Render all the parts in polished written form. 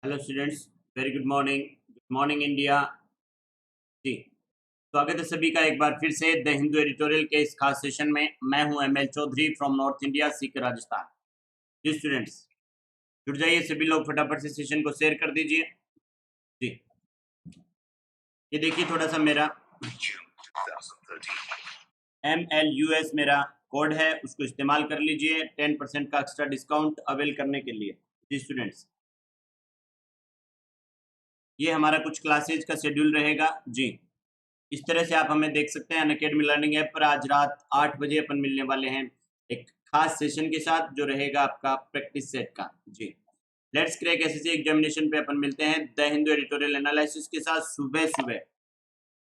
Hello students, very good morning India ji. स्वागत है सभी का एक बार फिर से द हिंदू एडिटोरियल के इस खास सेशन में। मैं हूं ML Chaudhary from north India, Sikar, Rajasthan. जी स्टूडेंट्स, जुड़ जाइए सभी लोग, फटाफट से सेशन को शेयर कर दीजिए जी। ये देखिए थोड़ा सा मेरा MLUS मेरा कोड है, उसको इस्तेमाल कर लीजिए 10% का एक्स्ट्रा डिस्काउंट अवेल करने के लिए। जी स्टूडेंट्स, ये हमारा कुछ क्लासेज का शेड्यूल रहेगा जी। इस तरह से आप हमें देख सकते हैं अनअकैडमी लर्निंग ऐप पर। आज रात 8 बजे अपन मिलने वाले हैं एक खास सेशन के साथ जो रहेगा आपका प्रैक्टिस सेट का जी। लेट्स क्रैक एसएससी एग्जामिनेशन पे अपन मिलते हैं द हिंदू एडिटोरियल एनालिसिस के साथ सुबह सुबह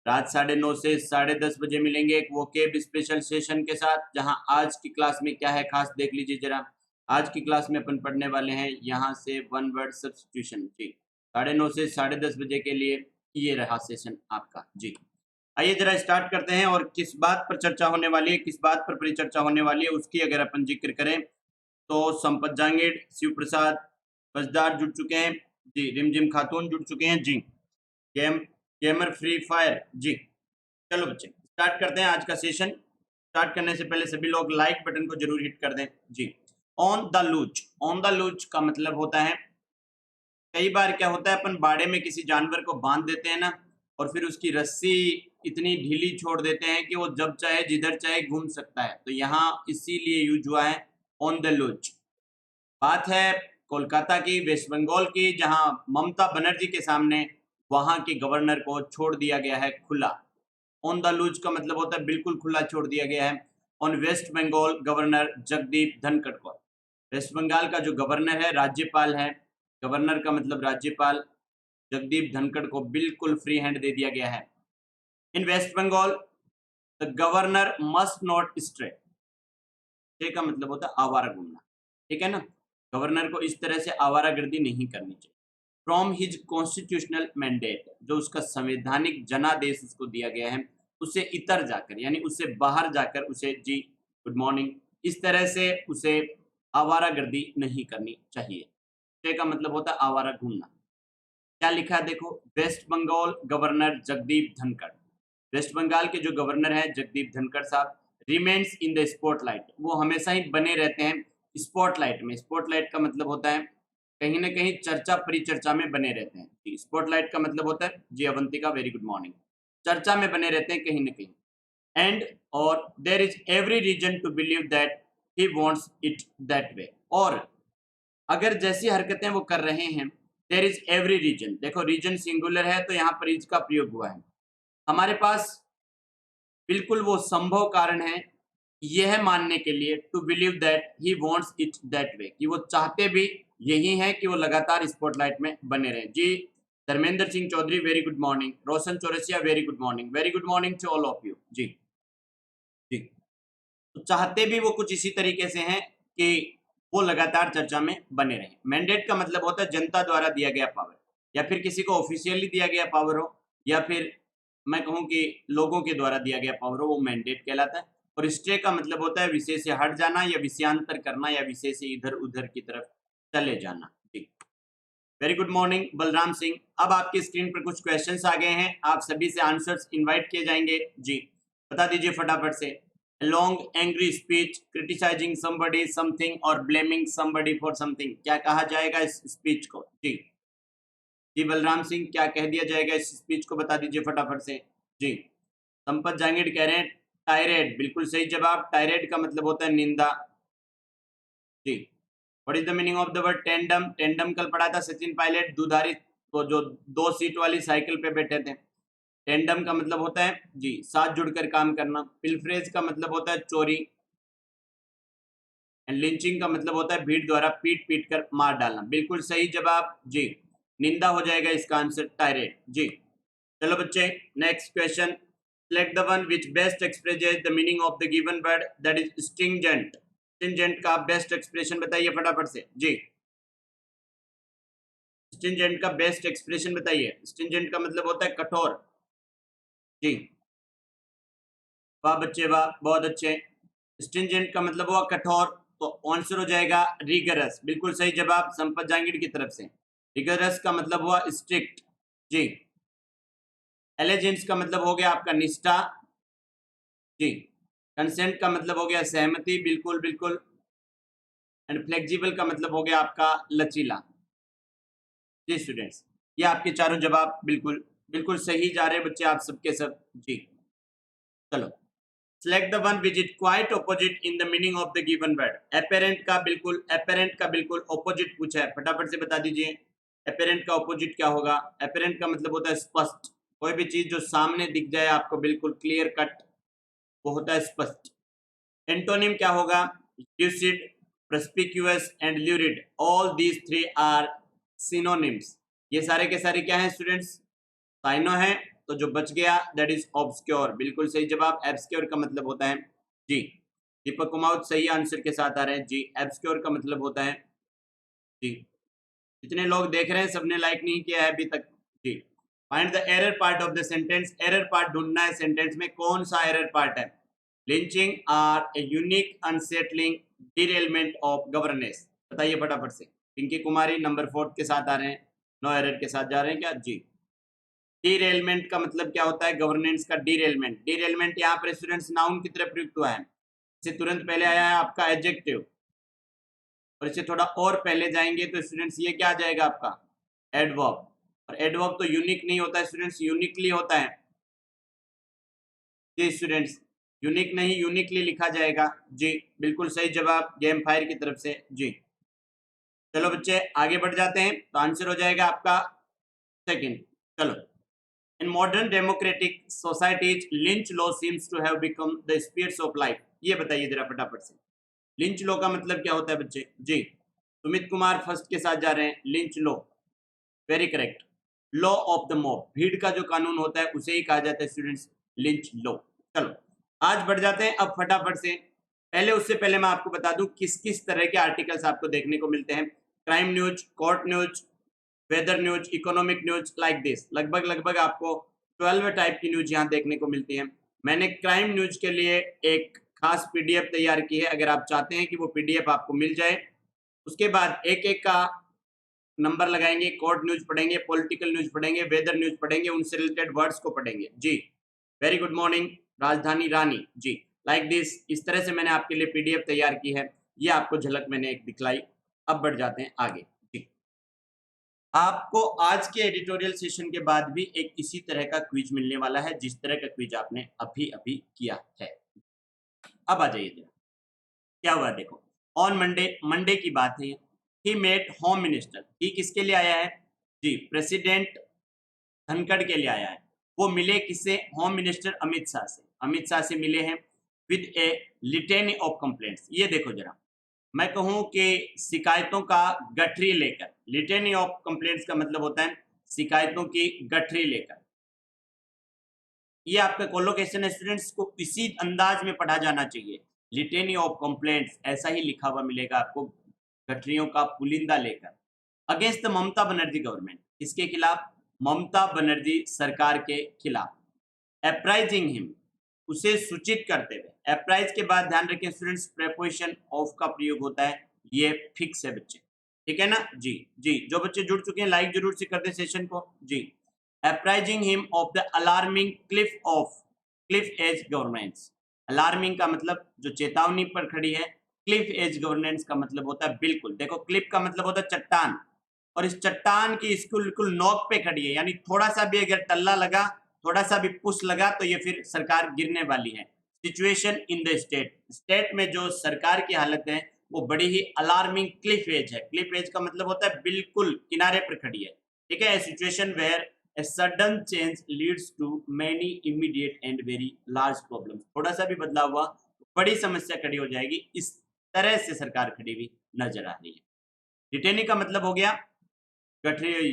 रात 9:30 से 10:30 बजे मिलेंगे एक वोकेब स्पेशल सेशन के साथ, जहां आज की क्लास में क्या है खास देख लीजिए जरा। आज की क्लास में अपन पढ़ने वाले हैं यहाँ से वन वर्ड सब्स्टिट्यूशन जी। 9:30 से 10:30 बजे के लिए ये रहा सेशन आपका जी। आइए जरा स्टार्ट करते हैं। और किस बात पर चर्चा होने वाली है, किस बात पर परिचर्चा होने वाली है, उसकी अगर अपन जिक्र करें तो संपत जांगिड़, शिव प्रसाद बजदार जुड़ चुके हैं जी, रिमझिम खातून जुड़ चुके हैं जी, गेमर फ्री फायर जी। चलो बच्चे स्टार्ट करते हैं आज का सेशन। स्टार्ट करने से पहले सभी लोग लाइक बटन को जरूर हिट कर दें जी। ऑन द लूच, ऑन द लूच का मतलब होता है, कई बार क्या होता है अपन बाड़े में किसी जानवर को बांध देते हैं ना, और फिर उसकी रस्सी इतनी ढीली छोड़ देते हैं कि वो जब चाहे जिधर चाहे घूम सकता है। तो यहाँ इसीलिए यूज हुआ है ऑन द लूच। बात है कोलकाता की, वेस्ट बंगाल की, जहां ममता बनर्जी के सामने वहां के गवर्नर को छोड़ दिया गया है खुला। ऑन द लूज का मतलब होता है बिल्कुल खुला छोड़ दिया गया है। On West Bengal governor Jagdeep Dhankhar को, वेस्ट बंगाल का जो गवर्नर है, राज्यपाल है, गवर्नर का मतलब राज्यपाल, जगदीप धनखड़ को बिल्कुल फ्री हैंड दे दिया गया है। In West Bengal the governor must not stray, stay का मतलब होता है आवारा घूमना, ठीक है ना। गवर्नर को इस तरह से आवारागर्दी नहीं करनी चाहिए। फ्रॉम हिज कॉन्स्टिट्यूशनल मैंडेट, जो उसका संवैधानिक जनादेश उसको दिया गया है, उसे इतर जाकर यानी उससे बाहर जाकर उसे जी गुड मॉर्निंग इस तरह से उसे आवारागर्दी नहीं करनी चाहिए। स्टे का मतलब होता है आवारा घूमना। क्या लिखा है देखो, West Bengal governor Jagdeep Dhankhar, West Bengal के जो गवर्नर हैं जगदीप धनखड़ साहब, रिमेन्स इन द स्पॉटलाइट, वो हमेशा ही बने रहते हैं स्पॉटलाइट में। स्पॉटलाइट का मतलब होता है कहीं ना कहीं चर्चा परिचर्चा में बने रहते हैं जी। स्पॉटलाइट का मतलब होता है जी अवंतिका, वेरी गुड मॉर्निंग, चर्चा में बने रहते हैं कहीं ना कहीं। एंड और there is every reason to believe that he wants it that way, और अगर जैसी हरकतें वो कर रहे हैं, देर इज एवरी रीजन, देखो रीजन सिंगुलर है तो यहाँ पर इज का प्रयोग हुआ है। हमारे पास बिल्कुल वो संभव कारण है यह मानने के लिए, to believe that he wants it that way, कि वो चाहते भी यही है कि वो लगातार स्पॉटलाइट में बने रहे जी। Dharmendra Singh Chaudhary, very good morning. Roshan Chaurasia, very good morning, very good morning to all of you जी जी। तो चाहते भी वो कुछ इसी तरीके से हैं कि वो लगातार चर्चा में बने रहें। मैंडेट का मतलब होता है जनता द्वारा दिया गया पावर, या फिर किसी को ऑफिशियली दिया गया पावर हो, या फिर मैं कहूँ कि लोगों के द्वारा दिया गया पावर हो, वो मैंडेट कहलाता है। और स्टे का मतलब होता है विषय से हट जाना, या विषयांतर करना, या विषय से इधर उधर की तरफ चले जाना जी। Very good morning Balram Singh. अब आपकी स्क्रीन पर कुछ क्वेश्चंस आ गए हैं, आप सभी से आंसर्स इनवाइट किए जाएंगे जी। बता दीजिए फटाफट से। Long angry speech criticising somebody something और ब्लेमिंग समबडी फॉर समथिंग, क्या कहा जाएगा इस स्पीच को जी? जी बलराम सिंह, क्या कह दिया जाएगा इस स्पीच को, बता दीजिए फटाफट से जी। संपत जांगिड़ कह रहे हैं टायरेड, बिल्कुल सही जवाब। टायरेड का मतलब होता है निंदा जी। What is the meaning of the word tandem? Tandem कल पढ़ा था सचिन पायलट, दुधारी, तो जो 2 सीट वाली साइकिल पे बैठे थे। टेंडम का मतलब होता है जी साथ जुड़कर काम करना। पिलफ्रेज का मतलब होता है चोरी। एंड लिंचिंग का मतलब होता है भीड़ द्वारा पीट पीट कर मार डालना, बिल्कुल सही जवाब जी। निंदा हो जाएगा इसका आंसर टायरेट जी। चलो बच्चे next question. Select the one which best expresses the meaning of the given word that is stringent. Stringent का बेस्ट एक्सप्रेशन बताइए फटाफट से जी। स्टिंजेंट का बेस्ट एक्सप्रेशन बताइए। स्टिंजेंट का मतलब होता है कठोर जी। वाह बच्चे वाह, बहुत अच्छे। स्टिंजेंट का मतलब हुआ कठोर, तो आंसर हो जाएगा रिगरस, बिल्कुल सही जवाब संपत जांगिड़ की तरफ से। रिगरस का मतलब हुआ स्ट्रिक्ट जी। एलिजेंस का मतलब हो गया आपका निष्ठा जी। कंसेंट का मतलब हो गया सहमति, बिल्कुल बिल्कुल। एंड फ्लेक्सिबल का मतलब हो गया आपका लचीला जी स्टूडेंट्स। ये आपके चारों जवाब बिल्कुल बिल्कुल सही जा रहे हैं बच्चे, आप सबके सब जी। चलो, select the one which is quite opposite in the meaning of the given word. Apparent का बिल्कुल ऑपोजिट पूछा है, फटाफट से बता दीजिए। अपेरेंट का ऑपोजिट क्या होगा? अपेरेंट का मतलब होता है स्पष्ट, कोई भी चीज जो सामने दिख जाए आपको बिल्कुल क्लियर कट, वो होता है स्पष्ट। एंटोनिम क्या होगा? Lucid, perspicuous and lurid, all these three are synonyms. ये सारे के सारे क्या हैं स्टूडेंट्स? साइनो है। तो जो बच गया दैट इज ऑब्सक्योर, बिल्कुल सही जवाब। एब्सक्योर का मतलब होता है जी। दीपक कुमार सही आंसर के साथ आ रहे हैं जी। एब्सक्योर का मतलब होता है जी। जितने लोग देख रहे हैं सबने लाइक नहीं किया है अभी तक जी। Find the error part of the sentence. Error part ढूंढना है सेंटेंस में, कौन सा एरर पार्ट है? Lynching are a unique unsettling derailment of governance. बताइए फटाफट से। पिंकी कुमारी नंबर 4 के साथ आ रहे हैं, नो एरर के साथ जा रहे हैं क्या जी। डीरेलमेंट का मतलब क्या होता है? गवर्नेंस का डीरेलमेंट। डीरेलमेंट यहाँ पर स्टूडेंट्स नाउन की तरह प्रयुक्त हुआ है, इससे तुरंत पहले आया है आपका एडजेक्टिव, और इससे थोड़ा और पहले जाएंगे तो स्टूडेंट्स ये क्या आ जाएगा आपका? एडवर्ब। और एडवर्ब तो यूनिक नहीं होता है स्टूडेंट्स, यूनिकली होता है जी स्टूडेंट्स। यूनिक नहीं, यूनिकली लिखा जाएगा जी। बिल्कुल सही जवाब गेम फायर की तरफ से जी। चलो बच्चे आगे बढ़ जाते हैं, तो आंसर हो जाएगा आपका सेकंड। चलो, in modern democratic societies lynch law seems to have become the spears of life. ये बताइए जरा फटाफट से, लिंच लॉ का मतलब क्या होता है बच्चे जी। सुमित कुमार फर्स्ट के साथ जा रहे हैं। Lynch law, very correct. Law of the mob, भीड़ का जो कानून होता है उसे ही कहा जाता है स्टूडेंट्स लिंच लॉ। चलो आज बढ़ जाते हैं अब फटाफट से। पहले उससे पहले मैं आपको बता दूं किस किस तरह के आर्टिकल्स आपको देखने को मिलते हैं। Crime news, court news, weather news, economic news, like this. लगभग लगभग आपको 12 टाइप की न्यूज यहाँ देखने को मिलती है। मैंने क्राइम न्यूज के लिए एक खास पीडीएफ तैयार की है, अगर आप चाहते हैं कि वो पीडीएफ आपको मिल जाए। उसके बाद एक एक का नंबर लगाएंगे, कोर्ट न्यूज पढ़ेंगे, पॉलिटिकल न्यूज पढ़ेंगे, वेदर न्यूज पढ़ेंगे, उनसे रिलेटेड वर्ड्स को पढ़ेंगे जी। वेरी गुड मॉर्निंग राजधानी रानी जी। लाइक दिस, इस तरह से मैंने आपके लिए पीडीएफ तैयार की है, ये आपको झलक मैंने एक दिखलाई। अब बढ़ जाते हैं आगे जी। आपको आज के एडिटोरियल सेशन के बाद भी एक इसी तरह का क्विज मिलने वाला है, जिस तरह का क्विज आपने अभी अभी किया है। अब आ जाइए जरा, क्या हुआ देखो। ऑन मंडे, मंडे की बात है, ही मेट होम मिनिस्टर। ही किसके लिए आया है जी? प्रेसिडेंट धनखड़ के लिए आया है। वो मिले किससे? होम मिनिस्टर अमित शाह से। अमित शाह से मिले हैं विद ए लिटेनी ऑफ कंप्लेंट्स। ये देखो जरा, मैं कहूं कि शिकायतों का गठरी लेकर। लिटेनी ऑफ कंप्लेंट्स का मतलब होता है शिकायतों की गठरी लेकर। ये आपका कोलोकेशन है स्टूडेंट्स, को इसी अंदाज में पढ़ा जाना चाहिए। लिटेनी ऑफ कंप्लेंट्स ऐसा ही लिखा हुआ मिलेगा आपको, गठरियों का पुलिंदा लेकर। Against the Mamata Banerjee government, इसके खिलाफ, ममता बनर्जी सरकार के खिलाफ। अप्राइजिंग हिम, उसे सूचित करते हुए। अप्राइज के बाद ध्यान रखें स्टूडेंट्स, प्रेपोजिशन ऑफ का प्रयोग होता है, ये फिक्स है बच्चे, ठीक है ना जी। जी जो बच्चे जुड़ चुके हैं लाइक जरूर से कर दे सेशन को जी। Apprising him of the alarming cliff edge governance. Alarming का मतलब जो चेतावनी पर खड़ी है, क्लिफ एज गवर्नेंस का मतलब होता है बिल्कुल, देखो क्लिफ का मतलब होता है चट्टान, और इस चट्टान की इसको बिल्कुल नोक पे खड़ी है, यानी थोड़ा सा भी अगर टल्ला लगा, थोड़ा सा भी पुश लगा तो ये फिर सरकार गिरने वाली है। Situation in the state, state में जो सरकार की हालत है वो बड़ी ही अलार्मिंग क्लिफ एज है। क्लिफ एज का मतलब होता है बिल्कुल किनारे पर खड़ी है, ठीक है। Situation where a sudden change leads to many immediate and very large problems। थोड़ा सा भी बदलाव हुआ बड़ी समस्या खड़ी हो जाएगी, इस तरह से सरकार खड़ी हुई नजर आ रही है। डिटेनी का मतलब हो गया गठरी,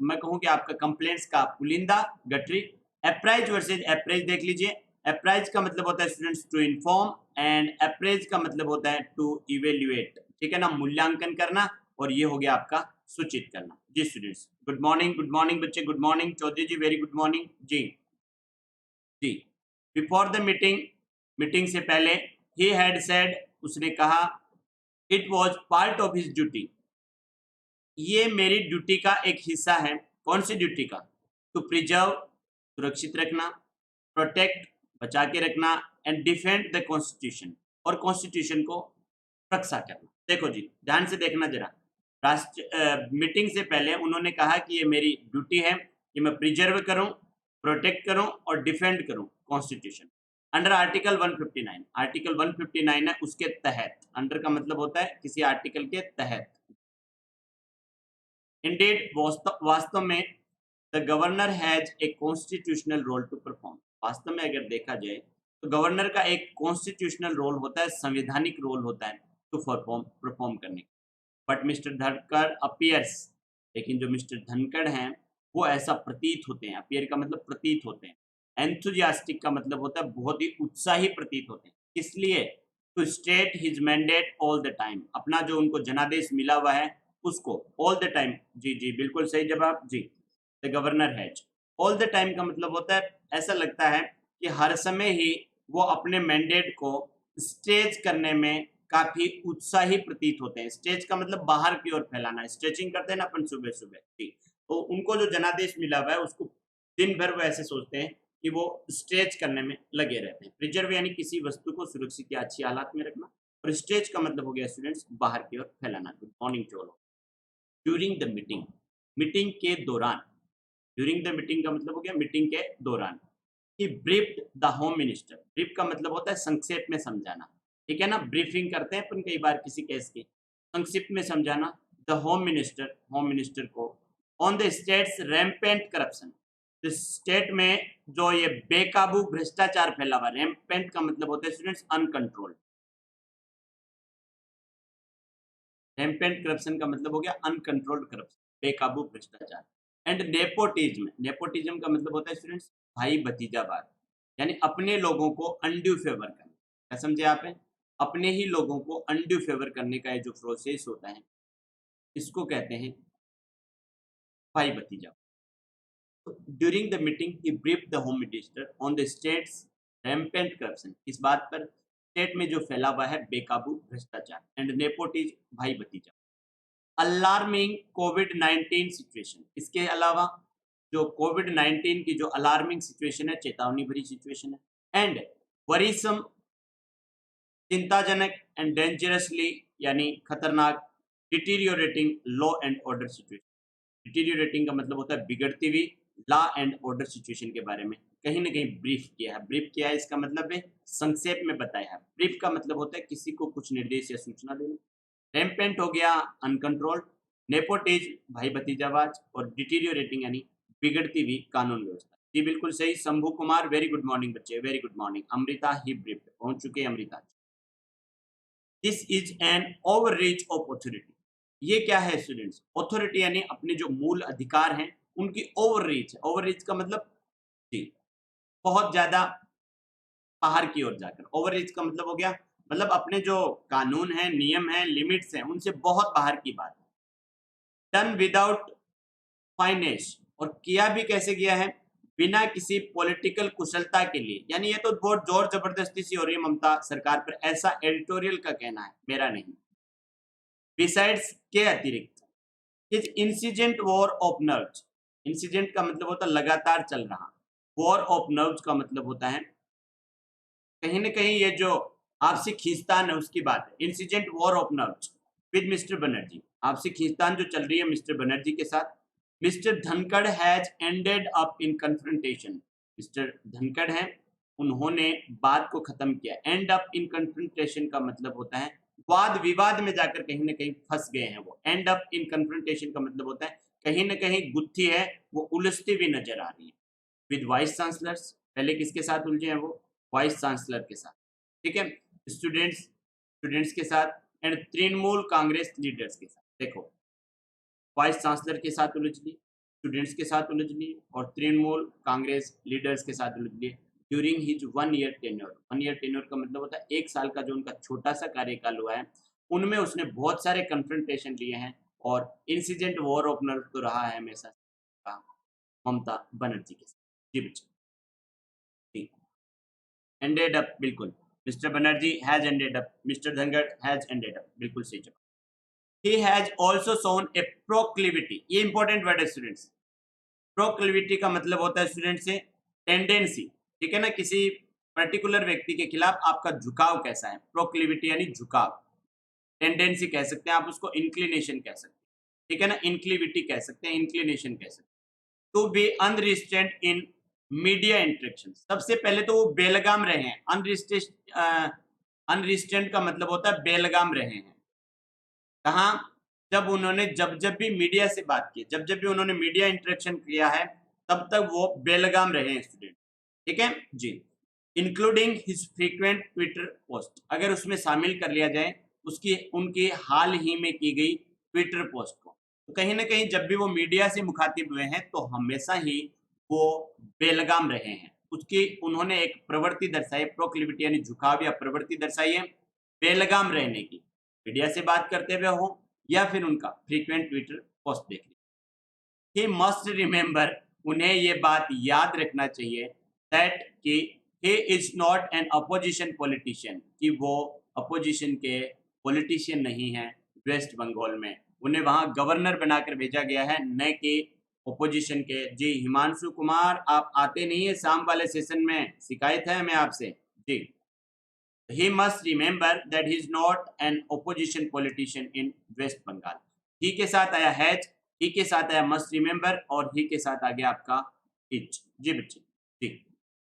मैं कहूं कि आपका कंप्लेंट्स का पुलिंदा, गठरी। अप्राइज वर्सेज अप्राइज देख लीजिए। अप्राइज का मतलब होता है students to inform, and apprise का मतलब होता है टू इवेल्युएट, ठीक है ना, मूल्यांकन करना, और ये हो गया आपका सूचित करना जी स्टूडेंट्स। गुड मॉर्निंग बच्चे, good morning Chaudhary ji, very good morning जी। जी बिफोर द मीटिंग, मीटिंग से पहले, ही हैड सेड, उसने कहा, it was part of his duty, ये मेरी ड्यूटी का एक हिस्सा है। कौन सी ड्यूटी का? टू प्रिजर्व, सुरक्षित रखना, प्रोटेक्ट, बचा के रखना, एंड डिफेंड द कॉन्स्टिट्यूशन, और कॉन्स्टिट्यूशन को रक्षा करना। देखो जी, ध्यान से देखना जरा। मीटिंग से पहले उन्होंने कहा कि ये मेरी ड्यूटी है कि मैं प्रिजर्व करूं, प्रोटेक्ट करूं और डिफेंड करूं कॉन्स्टिट्यूशन अंडर आर्टिकल 159। आर्टिकल 159 है, उसके तहत। अंडर का मतलब होता है किसी आर्टिकल के तहत। इंडेड, वास्तव में the governor has a constitutional role to perform. वास्तव में अगर देखा जाए तो गवर्नर का एक कॉन्स्टिट्यूशनल रोल होता है, संवैधानिक रोल होता है टू परफॉर्म परफॉर्म करने। बट मिस्टर धनखड़ अपीयर्स, लेकिन जो मिस्टर धनखड़ हैं वो ऐसा प्रतीत होते हैं। अपीयर का मतलब प्रतीत होते हैं। एंथुजियास्टिक का मतलब होता है बहुत ही उत्साही प्रतीत होते हैं। इसलिए to state his mandate all the time, अपना जो उनको जनादेश मिला हुआ है उसको ऑल द टाइम। जी जी, बिल्कुल सही जवाब जी। The governor has, all the time का मतलब होता है ऐसा लगता है कि हर समय ही वो अपने मैंडेट को स्टेज करने में काफी उत्साही प्रतीत होते हैं। स्टेज का मतलब बाहर की ओर फैलाना, स्ट्रेचिंग करते हैं ना अपन सुबह सुबह जी। तो उनको जो जनादेश मिला हुआ है उसको दिन भर वो ऐसे सोचते हैं कि वो स्ट्रेच करने में लगे रहते हैं। प्रिजर्व यानी किसी वस्तु को सुरक्षित या अच्छी हालात में रखना, और स्ट्रेच का मतलब हो गया स्टूडेंट्स बाहर की ओर फैलाना। Good morning to all. During the meeting, meeting के दौरान। ड्यूरिंग द मीटिंग का मतलब हो गया मीटिंग के दौरान। He briefed the home minister. Brief का मतलब होता है संक्षेप में समझाना, ठीक है ना। ब्रीफिंग करते हैं अपन कई बार किसी केस की, संक्षिप्त में समझाना। द होम मिनिस्टर को on the states rampant corruption, state में जो ये बेकाबू भ्रष्टाचार फैला हुआ। रैम्पेंट का मतलब होता है स्टूडेंट्स अनकंट्रोल्ड। रैम्पेंट करप्शन का मतलब हो गया अनकंट्रोल्ड करप्शन, बेकाबू भ्रष्टाचार। एंड नेपोटिज्म, नेपोटिज्म का मतलब होता है स्टूडेंट्स भाई भतीजावाद, यानी अपने लोगों को अनड्यू फेवर करना। क्या समझे आप? अपने ही लोगों को अनड्यू फेवर करने का ये जो प्रोसेस होता है इसको कहते हैं भाई भतीजा। तो during the meeting he briefed the home minister on the states rampant corruption, इस बात पर स्टेट में जो फैला हुआ है बेकाबू भ्रष्टाचार, एंड नेपोटिज्म भाई भतीजा। अलार्मिंग कोविड 19 सिचुएशन, इसके अलावा जो कोविड 19 की जो अलार्मिंग सिचुएशन है, चेतावनी भरी सिचुएशन है। एंड वरीसम, चिंताजनक, एंड डेंजरसली यानी खतरनाक, deteriorating law and order situation. Deteriorating का मतलब होता है बिगड़ती हुई लॉ एंड ऑर्डर सिचुएशन के बारे में कहीं ना कहीं ब्रीफ किया है। ब्रीफ किया है इसका मतलब है संक्षेप में बताया है। ब्रीफ का मतलब होता है किसी को कुछ निर्देश या सूचना देना। रैम्पेंट हो गया अनकंट्रोल्ड, नेपोटिज्म भाई भतीजावाज, और डिटीरियोरेटिंग यानी बिगड़ती हुई कानून व्यवस्था। जी बिल्कुल सही Shambhu Kumar, very good morning बच्चे, वेरी गुड मॉर्निंग। अमृता ही ब्रीफ पहुंच चुके हैं Amrita. This is an overreach of authority. ये क्या है स्टूडेंट्स? अथॉरिटी यानी अपने जो मूल अधिकार हैं उनकी ओवररीच है। ओवररीच का मतलब जी बहुत ज्यादा बाहर की ओर जाकर। ओवररीच का मतलब हो गया मतलब अपने जो कानून है, नियम है, लिमिट्स हैं उनसे बहुत बाहर की बात। डन विदाउट फाइनेंस, और किया भी कैसे गया है? बिना किसी पॉलिटिकल कुशलता के लिए। यानी ये तो बहुत जोर जबरदस्ती सी हो रही है ममता सरकार पर, ऐसा एडिटोरियल का कहना है, मेरा नहीं। बिसाइड्स के अतिरिक्त, is incident war of nerves. Incident का मतलब होता है लगातार चल रहा। वॉर ऑफ नर्व्स का मतलब होता है कहीं ना कहीं ये जो आपसी खींचतान है उसकी बात है। Incident war of nerves with mister Banerjee, आपसी खींचतान जो चल रही है मिस्टर बनर्जी के साथ। Mister Dhankhar has ended up in confrontation, mister Dhankhar हैं उन्होंने बात को खत्म किया। एंड अप इन कन्फ्रंटेशन का मतलब होता है वाद विवाद में जाकर कहीं ना कहीं फंस गए हैं वो। एंड अप इन कन्फ्रंटेशन का मतलब होता है कहीं ना कहीं गुत्थी है वो उलझती हुई नजर आ रही है। विद वाइस चांसलर्स, पहले किसके साथ उलझे हैं वो? वाइस चांसलर के साथ, ठीक है। स्टूडेंट्स, स्टूडेंट्स के साथ, एंड तृणमूल कांग्रेस लीडर्स के साथ। देखो, वाइस चांसलर के साथ उलझ ली, स्टूडेंट्स के साथ उलझ ली, और तृणमूल कांग्रेस लीडर्स के साथ उलझ ली। During his 1 year tenure, 1 year tenure का मतलब होता है 1 साल का जो उनका छोटा सा कार्यकाल हुआ है उनमें उसने बहुत सारे कन्फ्रंटेशन लिए हैं। और इंसिडेंट वॉर ऑफ नर्व तो रहा है हमेशा ममता बनर्जी के साथ। जी बच्चे, जी एंडेड अप, बिल्कुल mister Banerjee has ended up, mister Dhankhar has ended up, बिल्कुल सही जवाब। he has also shown a proclivity, ये इंपॉर्टेंट वर्ड है स्टूडेंट्स। प्रोक्लिविटी का मतलब होता है स्टूडेंट से टेंडेंसी, ठीक है ना, किसी पर्टिकुलर व्यक्ति के खिलाफ आपका झुकाव कैसा है, प्रोक्लिविटी यानी झुकाव, टेंडेंसी कह सकते हैं आप उसको, इंक्लिनेशन कह सकते हैं, ठीक है ना, इंक्लिविटी कह सकते हैं, इंक्लिनेशन कह सकते हैं। To be unrestrained in media interaction, सबसे पहले तो वो बेलगाम रहे हैं, अनरिस्ट्रेंट का मतलब होता है बेलगाम रहे हैं। कहाँ? जब उन्होंने जब भी मीडिया से बात की, जब भी उन्होंने मीडिया इंटरेक्शन किया है, तब तक वो बेलगाम रहे हैं स्टूडेंट, ठीक है जी। Including his frequent Twitter post, अगर उसमें शामिल कर लिया जाए उसकी उनकी हाल ही में की गई ट्विटर पोस्ट को, तो कहीं ना कहीं जब भी वो मीडिया से मुखातिब हुए हैं तो हमेशा ही वो बेलगाम रहे हैं। उसकी उन्होंने एक प्रवृत्ति दर्शाई, प्रोक्लिविटी यानी झुकाव या प्रवृत्ति दर्शाई है बेलगाम रहने की, मीडिया से बात करते हुए हो या फिर उनका फ्रीक्वेंट ट्विटर पोस्ट देखने। ही मस्ट रिमेंबर, उन्हें ये बात याद रखना चाहिए दैट कि he is not an opposition politician, कि वो अपोजिशन के पॉलिटिशियन नहीं है वेस्ट बंगाल में, उन्हें वहां गवर्नर बनाकर भेजा गया है, न कि ओपोजिशन के। जी हिमांशु कुमार, आप आते नहीं है शाम वाले सेशन में, शिकायत है हमें आपसे जी। He must remember that he is not an opposition politician in West Bengal. ही के साथ आया हैज, ही के साथ आया मस्ट रिमेंबर और ही के साथ आ गया आपका इच। जी बच्चे जी,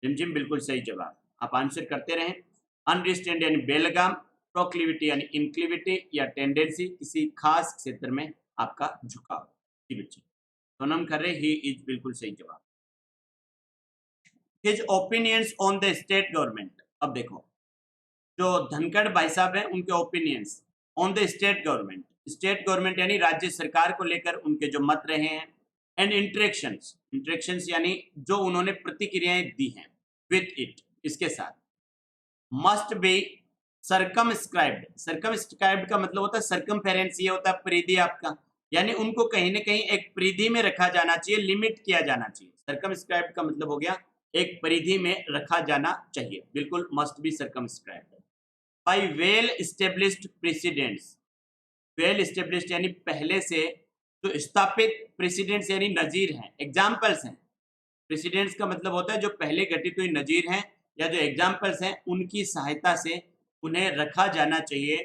जिम बिल्कुल सही जवाब, आप आंसर करते रहें। अनरिस्टेंड यानी बेलगाम, प्रोक्लिविटी यानी इंक्लिविटी या टेंडेंसी, किसी खास क्षेत्र में आपका झुकाव। जी बच्चे, सोनम खर्रे, ही इज बिल्कुल सही जवाब। His opinions on the state government, अब देखो जो धनखड़ भाई साहब हैं उनके opinions on the state government, state government यानी राज्य सरकार को लेकर उनके जो मत रहे हैं, एंड इंटरेक्शंस, इंटरेक्शंस यानी जो उन्होंने प्रतिक्रियाएं दी हैं विथ इट, इसके साथ, मस्ट बी सर्कमस्क्राइब्ड, सर्कमस्क्राइब्ड का मतलब होता है सर्कमफेरेंस, ये होता है परिधि आपका, यानी उनको कहीं ना कहीं एक परिधि में रखा जाना चाहिए, लिमिट किया जाना चाहिए। सर्कमस्क्राइब्ड का मतलब हो गया एक परिधि में रखा जाना चाहिए, बिल्कुल must be circumscribed. By well established precedents, well established यानी पहले से जो स्थापित, प्रेसिडेंट्स यानी नजीर हैं, एग्जाम्पल्स हैं। प्रेसिडेंट्स का मतलब होता है जो पहले घटित हुई नजीर हैं या जो एग्जाम्पल्स हैं, उनकी सहायता से उन्हें रखा जाना चाहिए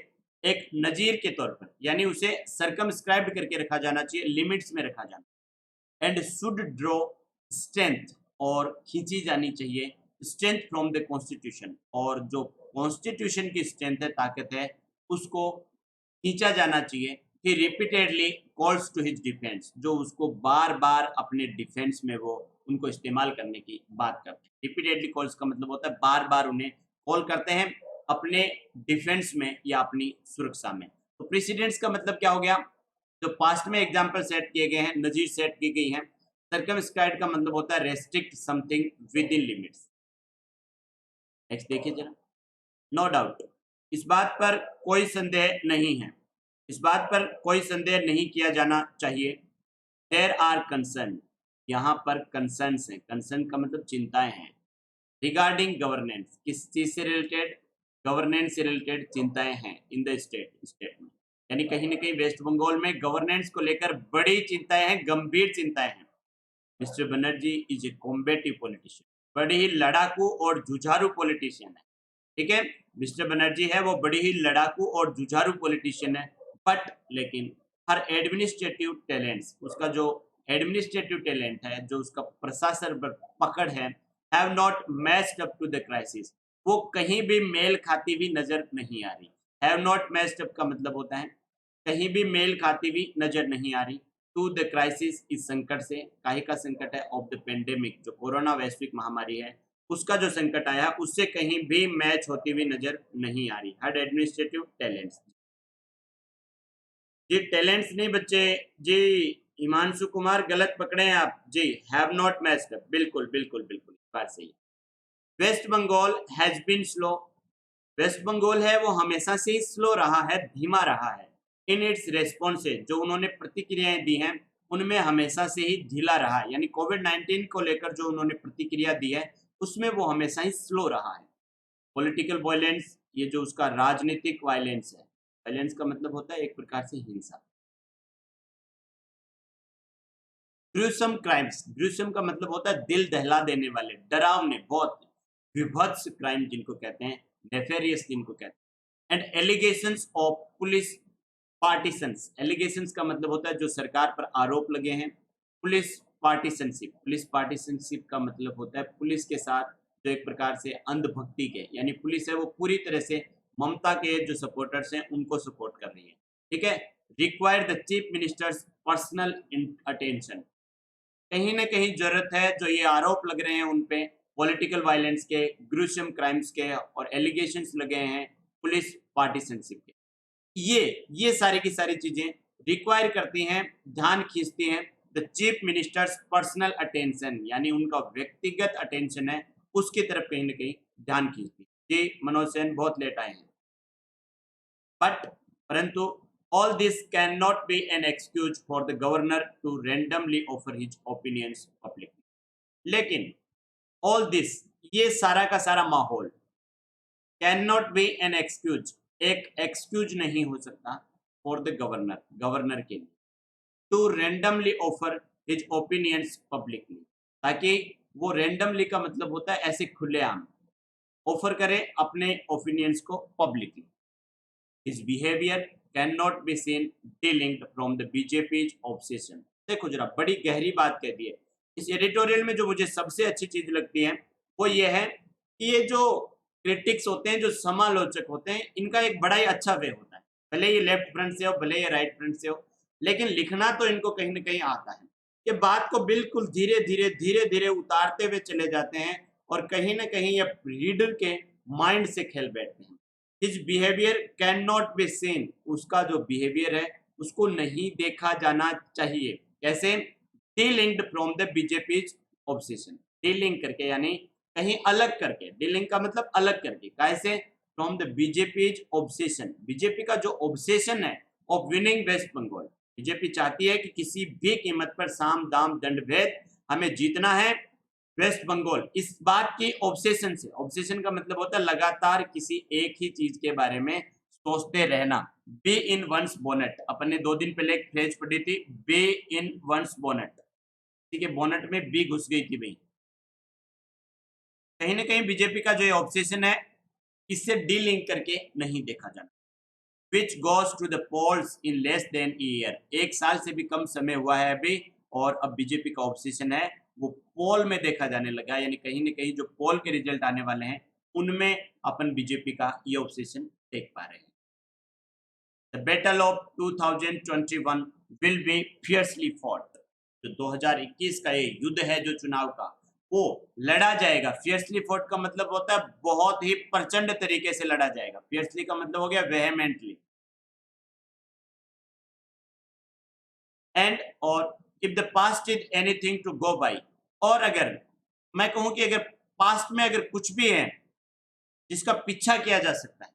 एक नजीर के तौर पर, यानी उसे सर्कमस्क्राइब्ड करके रखा जाना चाहिए, लिमिट्स में रखा जाना। एंड शुड ड्रॉ स्ट्रेंथ, और खींची जानी चाहिए स्ट्रेंथ फ्रॉम द कॉन्स्टिट्यूशन, और जो कॉन्स्टिट्यूशन की स्ट्रेंथ है, ताकत है, उसको खींचा जाना चाहिए। He repeatedly calls to his defence, जो उसको बार बार अपने डिफेंस में वो उनको इस्तेमाल करने की बात करते हैं। रिपीटेडली कॉल्स का मतलब होता है बार बार उन्हें कॉल करते हैं अपने डिफेंस में या अपनी सुरक्षा में। तो प्रेसिडेंट्स का मतलब क्या हो गया, जो पास्ट में एग्जाम्पल सेट किए गए हैं, नजीर सेट की गई हैं। सर्कमस्क्राइब्ड का मतलब होता है restrict something with in limits. Next देखिए जरा। नो डाउट, इस बात पर कोई संदेह नहीं है, इस बात पर कोई संदेह नहीं किया जाना चाहिए। देयर आर कंसर्न, यहाँ पर कंसर्न्स हैं, कंसर्न का मतलब चिंताएं हैं। रिगार्डिंग गवर्नेंस, किस चीज से रिलेटेड, गवर्नेंस से रिलेटेड चिंताएं हैं इन द स्टेट में, यानी कहीं ना कहीं वेस्ट बंगाल में गवर्नेंस को लेकर बड़ी चिंताएं हैं, गंभीर चिंताएं हैं। Mister Banerjee is a combative politician, बड़ी ही लड़ाकू और जुझारू पॉलिटिशियन है, ठीक है। मिस्टर बनर्जी है वो बड़ी ही लड़ाकू और जुझारू पॉलिटिशियन है, बट लेकिन हर एडमिनिस्ट्रेटिव टैलेंट्स, उसका जो एडमिनिस्ट्रेटिव टैलेंट है, जो उसका प्रशासन पर पकड़ है, have not matched up to the crisis, वो कहीं भी मेल खाती हुई नजर नहीं आ रही। हैव नॉट मैच्ड अप का मतलब होता है कहीं भी मेल खाती हुई नजर नहीं आ रही टू द क्राइसिस, इस संकट से, काहे का संकट है, ऑफ द पेंडेमिक, जो कोरोना वैश्विक महामारी है उसका जो संकट आया, उससे कहीं भी मैच होती हुई नजर नहीं आ रही। हर एडमिनिस्ट्रेटिव टैलेंट्स, जी टैलेंट्स नहीं बच्चे जी, हिमांशु कुमार गलत पकड़े हैं आप जी, हैव नॉट मैच्ड अप, बिल्कुल बिल्कुल बिल्कुल बात सही है। West Bengal has been slow, West Bengal है वो हमेशा से ही स्लो रहा है, धीमा रहा है। इन इट्स रेस्पॉन्सेज, जो उन्होंने प्रतिक्रियाएं दी हैं उनमें हमेशा से ही ढीला रहा है, यानी कोविड-19 को लेकर जो उन्होंने प्रतिक्रिया दी है उसमें वो हमेशा ही स्लो रहा है। पॉलिटिकल वायलेंस, ये जो उसका राजनीतिक वायलेंस है, वायलेंस का मतलब होता है एक प्रकार से हिंसा। ग्रूसम क्राइम्स, ग्रूसम का मतलब होता है दिल दहला देने वाले, डरावने, बहुत विभत्स क्राइम जिनको कहते हैं, नेफेरियस जिनको कहते हैं। And allegations of police partisans, allegations का मतलब होता है जो सरकार पर आरोप लगे हैं। पुलिस पार्टिसनशिप, पुलिस पार्टिसनशिप का मतलब होता है पुलिस के साथ जो एक प्रकार से अंधभक्ति के, यानी पुलिस है वो पूरी तरह से ममता के जो सपोर्टर्स हैं उनको सपोर्ट कर रही है। ठीक है। Require the chief ministers personal attention, कहीं न कहीं ज़रूरत है जो ये आरोप लग रहे हैं उन पे पॉलिटिकल वायलेंस के, ग्रूसम क्राइम्स के और एलिगेशंस लगे हैं पुलिस पार्टिसनशिप के। ये सारी की सारी चीज़ें रिक्वायर करती हैं, ध्यान खींचती हैं the chief ministers personal attention, यानी उनका व्यक्तिगत अटेंशन है, उसकी तरफ कहीं न कहीं ध्यान खींचती है। जी, मनोज सेन बहुत लेट आए हैं। बट परंतु all this cannot be an excuse for the governor to randomly offer his opinions publicly. लेकिन all this, ये सारा का सारा माहौल can not be an excuse, एक एक्सक्यूज नहीं हो सकता फॉर द गवर्नर, गवर्नर के लिए to randomly offer his opinions publicly, ताकि वो रेंडमली का मतलब होता है ऐसे खुलेआम ऑफर करे अपने ओपिनियंस को publicly. His behavior cannot be seen delinked from the BJP's obsession. देखो जरा बड़ी गहरी बात कह दी है इस एडिटोरियल में। जो मुझे सबसे अच्छी चीज लगती है वो ये है कि ये जो क्रिटिक्स होते हैं, जो समालोचक होते हैं, इनका एक बड़ा ही अच्छा वे होता है, भले ये लेफ्ट फ्रंट से हो भले ये राइट फ्रंट से हो, लेकिन लिखना तो इनको कहीं ना कहीं आता है। ये बात को बिल्कुल धीरे धीरे धीरे उतारते हुए चले जाते हैं और कहीं ना कहीं ये रीडर के माइंड से खेल बैठते हैं। His behaviour can not be seen, उसका जो बिहेवियर है उसको नहीं देखा जाना चाहिए। कैसे? Delinked from the BJP obsession, delink करके यानी कहीं अलग करके, डीलिंक का मतलब अलग करके, कैसे? From the BJP obsession, BJP का जो ऑब्सेशन है of winning West Bengal, BJP चाहती है कि किसी भी कीमत पर साम दाम दंड भेद हमें जीतना है वेस्ट बंगाल। इस बात की ऑब्सेशन से, ऑब्सेशन का मतलब होता है लगातार किसी एक ही चीज के बारे में सोचते रहना। बी इन वंस बोनेट, अपन ने 2 दिन पहले एक फ्रेज पढ़ी थी, बी इन वंस बोनेट, ठीक है, बोनेट में बी घुस गई थी भाई। कहीं ना कहीं बीजेपी का जो ऑब्सेशन है इससे डीलिंक करके नहीं देखा जाना। Which goes to the polls in less than year, 1 साल से भी कम समय हुआ है अभी, और अब बीजेपी का ऑब्सेशन है वो पोल में देखा जाने लगा, यानी कहीं ना कहीं जो पोल के रिजल्ट आने वाले हैं उनमें अपन बीजेपी का ये ऑब्सेशन देख पा रहे हैं। The battle of 2021 will be fiercely fought, जो 2021 का ये युद्ध है जो चुनाव का, वो लड़ा जाएगा। फियर्सली फॉट का मतलब होता है बहुत ही प्रचंड तरीके से लड़ा जाएगा। फियर्सली का मतलब हो गया वेहेमेंटली। एंड और if the past is anything to go by, और अगर मैं कहूं कि अगर पास्ट में अगर कुछ भी है जिसका पीछा किया जा सकता है,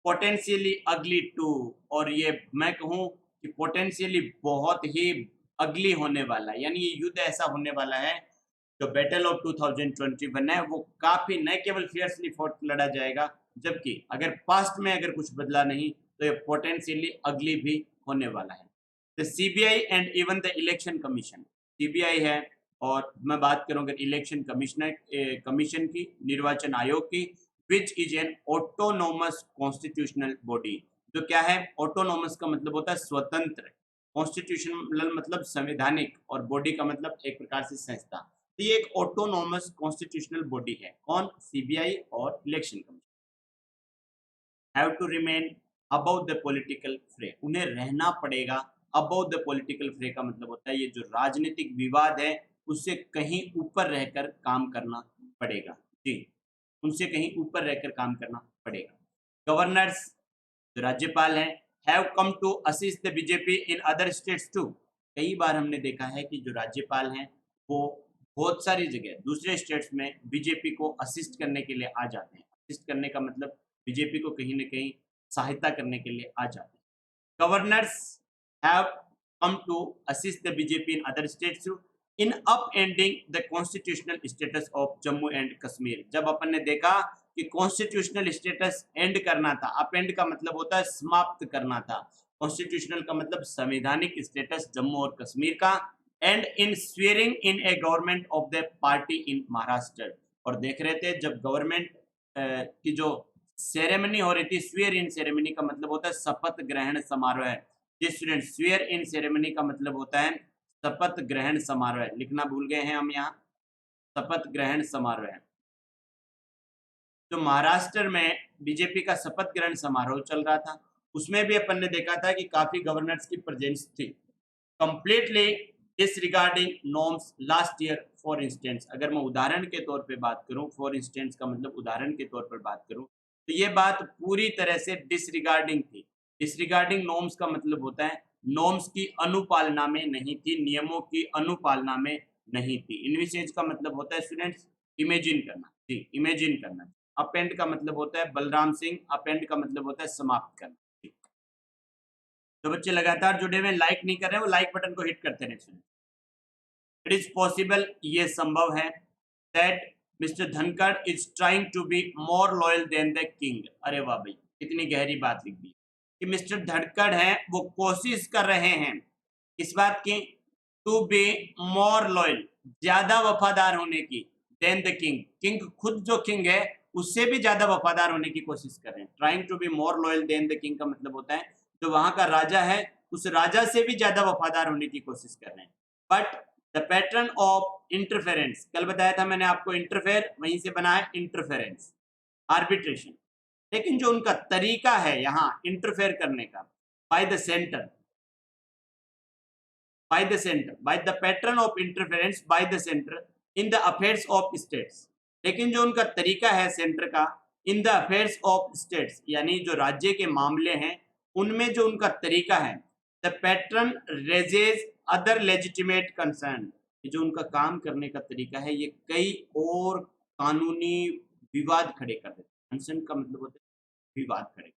पोटेंशियली अगली टू, और ये मैं कहूं कि पोटेंशियली बहुत ही अगली होने वाला है, यानी ये युद्ध ऐसा होने वाला है जो बैटल ऑफ 2021 है वो काफी न केवल फियर्सली फॉट लड़ा जाएगा, जबकि अगर पास्ट में अगर कुछ बदला नहीं तो ये पोटेंशियली अगली भी होने वाला है। The CBI and even the election commission, CBI है और मैं बात करूंगा इलेक्शन कमिश्नर कमीशन की, निर्वाचन आयोग की, which is an autonomous constitutional body. जो क्या है? ऑटोनोमस का मतलब होता है स्वतंत्र, कॉन्स्टिट्यूशनल मतलब संवैधानिक, और बॉडी का मतलब एक प्रकार से संस्था। तो ये एक ऑटोनोमस कॉन्स्टिट्यूशनल बॉडी है। कौन? सीबीआई और election commission. Have to remain above the political fray, उन्हें रहना पड़ेगा अबव द पॉलिटिकल फ्रे का मतलब होता है ये जो राजनीतिक विवाद है उससे कहीं ऊपर रहकर काम करना पड़ेगा। जी, उनसे कहीं ऊपर रहकर काम करना पड़ेगा। गवर्नर्स, जो राज्यपाल हैं, have come to assist the BJP in other states to, कई बार हमने देखा है कि जो राज्यपाल हैं वो बहुत सारी जगह दूसरे स्टेट्स में बीजेपी को असिस्ट करने के लिए आ जाते हैं। असिस्ट करने का मतलब बीजेपी को कहीं न कहीं सहायता करने के लिए आ जाते हैं। Governors have come to assist the BJP in other states to in upending the constitutional status of Jammu and Kashmir. जब अपन ने देखा कि कॉन्स्टिट्यूशनल स्टेटस एंड करना था। अपेंड का मतलब होता है समाप्त करना था। कॉन्स्टिट्यूशनल का मतलब संवैधानिक स्टेटस जम्मू और कश्मीर का। And in swearing in a government of the party in Maharashtra. और देख रहे थे जब गवर्नमेंट की जो सेरेमनी हो रही थी, स्वीयर इन सेरेमनी का मतलब होता है शपथ ग्रहण समारोह। जी स्टूडेंट, स्वीयर इन सेरेमनी का मतलब होता है शपथ ग्रहण समारोह। लिखना भूल गए हैं हम यहाँ, शपथ ग्रहण समारोह। जो महाराष्ट्र में बीजेपी का शपथ ग्रहण समारोह चल रहा था, उसमें भी अपन ने देखा था कि काफी गवर्नर्स की प्रेजेंस थी। Completely disregarding norms last year. For instance, अगर मैं उदाहरण के तौर पे बात करूं, फॉर इंस्टेंस का मतलब उदाहरण के तौर पर बात करूं, तो ये बात पूरी तरह से डिसरिगार्डिंग थी। डिसरिगार्डिंग नॉर्म्स का मतलब होता है नॉर्म्स की अनुपालना में नहीं थी, नियमों की अनुपालना में नहीं थी। इनविसेज का मतलब होता है स्टूडेंट्स इमेजिन करना। जी, इमेजिन करना। अपेंड का मतलब होता है बलराम सिंह, अपेंड का मतलब होता है समाप्त करना। जो बच्चे लगातार जुड़े हुए लाइक नहीं कर रहे हैं, वो लाइक बटन को हिट करते रहे। इट इज पॉसिबल, ये संभव है, that mister Dhankhar is trying to be more loyal than the king. अरे वाह भाई, कितनी गहरी बात लिख दी कि मिस्टर धनखड़ हैं वो कोशिश कर रहे हैं इस बात की, टू बी मोर लॉयल, ज्यादा वफादार होने की, देन द किंग, किंग खुद जो किंग है उससे भी ज्यादा वफादार होने की कोशिश कर रहे हैं। Trying to be more loyal than the king का मतलब होता है जो वहां का राजा है उस राजा से भी ज्यादा वफादार होने की कोशिश कर रहे हैं। But the pattern of interference, कल बताया था मैंने आपको, इंटरफेयर वहीं से बना है इंटरफेरेंस, आर्बिट्रेशन। लेकिन जो उनका तरीका है यहाँ इंटरफेयर करने का, by the centre, by the center, by the pattern of interference by the center in the affairs of states। लेकिन जो उनका तरीका है सेंटर का in the affairs of states, यानी जो राज्य के मामले हैं उनमें जो उनका तरीका है, the pattern raises other legitimate concern, जो उनका काम करने का तरीका है ये कई और कानूनी विवाद खड़े कर देते हैं। कंसर्न का मतलब होता है विवाद खड़े,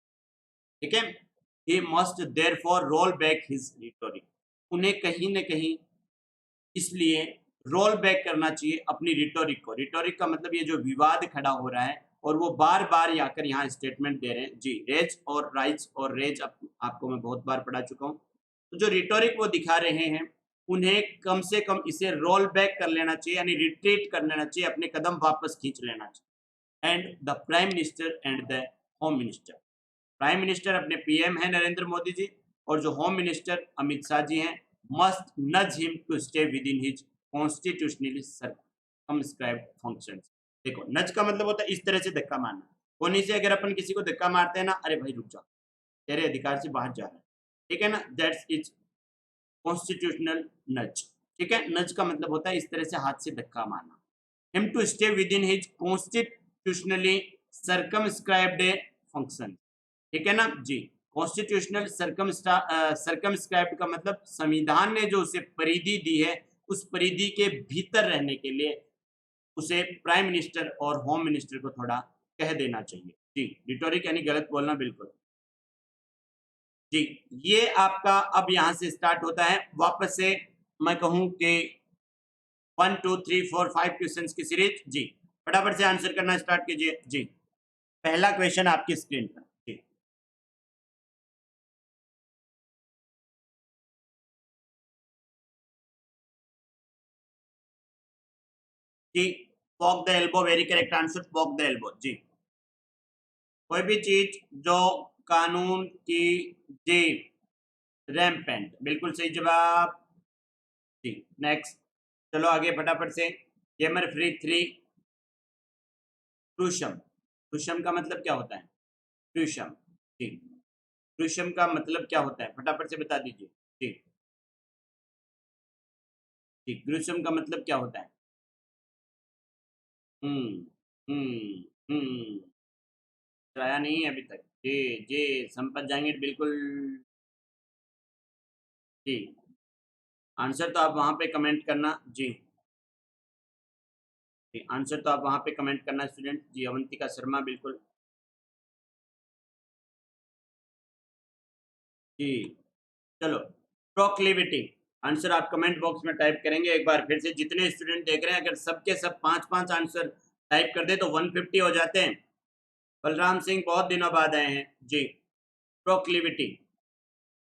ठीक है। He must therefore roll back his rhetoric, उन्हें कहीं न कहीं इसलिए रोल बैक करना चाहिए अपनी रिटोरिक को। रिटोरिक का मतलब ये जो विवाद खड़ा हो रहा है और वो बार-बार आकर यहाँ स्टेटमेंट दे रहे हैं। जी, रेज और राइज और रेज आपको मैं बहुत बार पढ़ा चुका हूँ। तो जो रिटोरिक वो दिखा रहे हैं, उन्हें कम से कम इसे रोल बैक कर लेना चाहिए, यानी रिट्रीट कर लेना चाहिए, अपने कदम वापस खींच लेना चाहिए। And the prime minister and the home minister, prime minister अपने पीएम हैं नरेंद्र मोदी जी, और जो होम मिनिस्टर अमित शाह जी हैं, must nudge him to stay within his constitutionally circumscribed functions. देखो, नज का मतलब होता है इस तरह से धक्का मारना। कोनी से अगर अपन किसी को धक्का मारते हैं ना, अरे भाई रुक जा, तेरे अधिकार से बाहर जा रहा है, ठीक है ना, दैट्स इज कॉन्स्टिट्यूशनल नज। ठीक है, नज का मतलब होता है इस तरह से हाथ से धक्का मारना। Him to stay within his constitutionally circumscribed function, ठीक है ना जी। कॉन्स्टिट्यूशनल सर्कमस्क्राइब्ड का मतलब संविधान ने जो उसे परिधि दी है उस परिधि के भीतर रहने के लिए उसे प्राइम मिनिस्टर और होम मिनिस्टर को थोड़ा कह देना चाहिए। जी, रिटोरिक यानी गलत बोलना, बिल्कुल जी। ये आपका अब यहाँ से स्टार्ट होता है वापस से, मैं कहूँ कि 1 2 3 4 5 क्वेश्चंस की सीरीज। जी, फटाफट से आंसर करना स्टार्ट कीजिए। जी, पहला क्वेश्चन आपकी स्क्रीन पर। जी, जी, poke the elbow, very correct answer, poke the elbow. जी, कोई भी चीज जो कानून की, जी, रैम्पेंट, बिल्कुल सही जवाब। जी, नेक्स्ट, चलो आगे फटाफट से। गेमर फ्री 3, क्रूशम, क्रूशम का मतलब क्या होता है? क्रूशम, जी, क्रूशम का मतलब क्या होता है, फटाफट से बता दीजिए। जी, जी, क्रूशम का मतलब क्या होता है? हम्म, हम्म, कराया नहीं है अभी तक। जी, जी, संपत जाएंगे बिल्कुल। जी, आंसर तो आप वहाँ पे कमेंट करना। जी, जी, आंसर तो आप वहाँ पे कमेंट करना स्टूडेंट। जी, अवंतिका शर्मा, बिल्कुल जी। चलो, प्रोक्लिविटी, आंसर आप कमेंट बॉक्स में टाइप करेंगे। एक बार फिर से जितने स्टूडेंट देख रहे हैं, अगर सबके सब 5-5 आंसर टाइप कर दे तो 150 हो जाते हैं। बलराम सिंह बहुत दिनों बाद आए हैं जी। प्रोक्लिविटी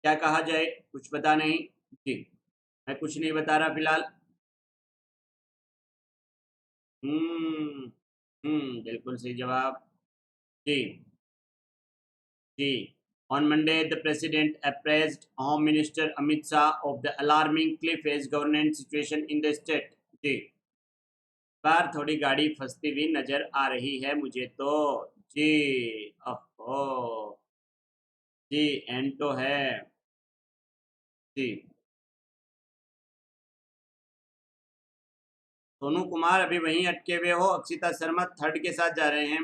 क्या कहा जाए, कुछ पता नहीं जी, मैं कुछ नहीं बता रहा फिलहाल। बिल्कुल सही जवाब जी। जी, on Monday the president apprised Home Minister Amit Shah of the alarming cliff edge governance situation in the state। जी, बार थोड़ी गाड़ी फंसती हुई नजर आ रही है मुझे तो जी। ओहो जी, एंड तो है जी। सोनू कुमार अभी वहीं अटके हुए हो, अक्षिता शर्मा थर्ड के साथ जा रहे हैं।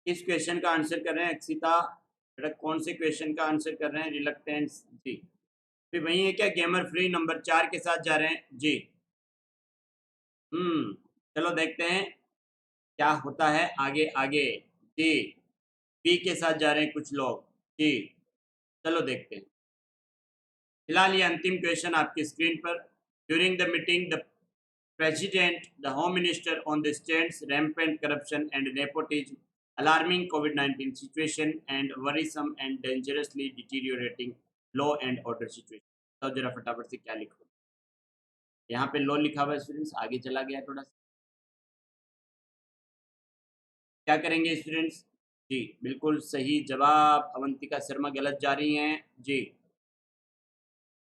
किस क्वेश्चन का आंसर कर रहे हैं अक्षिता बेटा, कौन से क्वेश्चन का आंसर कर रहे हैं? रिलक्टेंस जी, फिर वही है क्या? गेमर फ्री नंबर 4 के साथ जा रहे हैं जी। चलो देखते हैं क्या होता है आगे आगे जी। बी के साथ जा रहे हैं कुछ लोग जी, चलो देखते हैं। फिलहाल ये अंतिम क्वेश्चन आपकी स्क्रीन पर। During the meeting the president, the home minister on the state's rampant corruption and nepotism, alarming COVID-19 situation, and worrisome and dangerously deteriorating law and order situation। तो जरा फटाफट से क्या लिखो, यहाँ पे लॉ लिखा हुआ है स्टूडेंट्स, आगे चला गया थोड़ा सा। क्या करेंगे स्टूडेंट्स? जी बिल्कुल सही जवाब, अवंतिका शर्मा गलत जा रही हैं जी।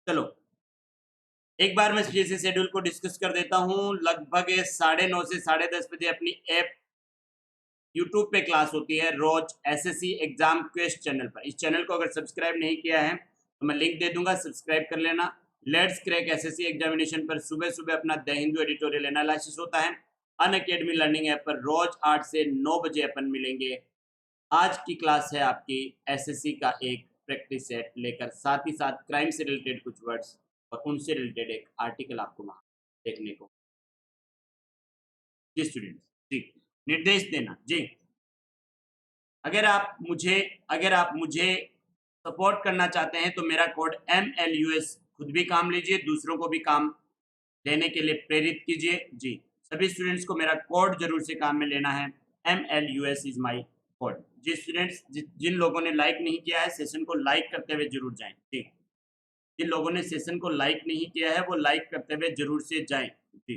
चलो एक बार मैं फिर से शेड्यूल को डिस्कस कर देता हूँ। लगभग 9:30 से 10:30 बजे अपनी ऐप यूट्यूब पे क्लास होती है रोज एसएससी एग्जाम क्वेस्ट चैनल पर। इस चैनल को अगर सब्सक्राइब नहीं किया है तो मैं लिंक दे दूंगा, सब्सक्राइब कर लेना। लेट्स क्रैक एसएससी एग्जामिनेशन पर सुबह सुबह अपना द हिंदू एडिटोरियल एनालिसिस होता है। अन अकेडमी लर्निंग ऐप पर रोज 8 से 9 बजे अपन मिलेंगे। आज की क्लास है आपकी एसएससी का एक प्रैक्टिस सेट लेकर, साथ ही साथ क्राइम से रिलेटेड कुछ वर्ड्स और उनसे रिलेटेड एक आर्टिकल आपको वहाँ देखने को जी। स्टूडेंट्स जी, निर्देश देना जी। अगर आप मुझे सपोर्ट करना चाहते हैं तो मेरा कोड MLUS खुद भी काम लीजिए, दूसरों को भी काम लेने के लिए प्रेरित कीजिए जी। सभी स्टूडेंट्स को मेरा कोड जरूर से काम में लेना है, MLUS इज माई कोड जी। स्टूडेंट्स जिन लोगों ने लाइक नहीं किया है सेशन को लाइक करते हुए जरूर जाएं जी। जिन लोगों ने सेशन को लाइक नहीं किया है वो लाइक करते हुए जरूर से जाएं जी।